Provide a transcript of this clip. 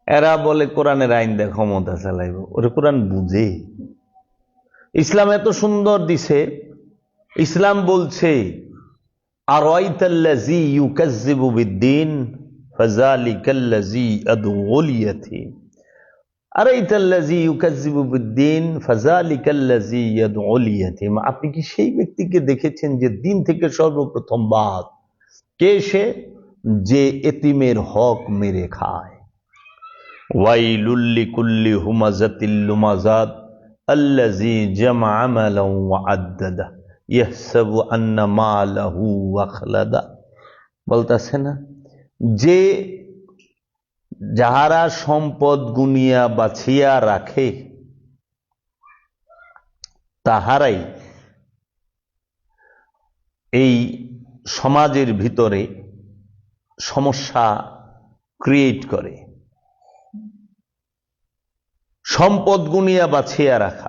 এরা বলে কোরআনের আইন দিয়ে ক্ষমতা চালাইব। ওরে কোরআন বুঝে? ইসলাম এত সুন্দর দিছে। ইসলাম বলছে আরাইতাল্লাযী ইউকাজ্জিবু বিদ্দীন ফাযালিকাল্লাযী আদউল ইয়াতীম। আরাইতাল্লাযী ইউকাজ্জিবু বিদ্দীন ফাযালিকাল্লাযী ইয়াদউল ইয়াতীম। আপনি কি সেই ব্যক্তিকে দেখেছেন যে দিন থেকে সর্বপ্রথম বাদ? কে সে? যে এতিমের হক মেরে খায়। ওয়াইলুল লিকুল্লি হুমাযাতিল লুমাযাত আল্লাযী জামআ মালান ওয়া আদ্দাদা ইয়াহসাবু আন্না মালাহু আখলাদা। বলতাছে না যে যাহারা সম্পদ গুনিয়া বাছিয়া রাখে তাহারাই এই সমাজের ভিতরে সমস্যা ক্রিয়েট করে। সম্পদ গুনিয়া বাছিয়া রাখা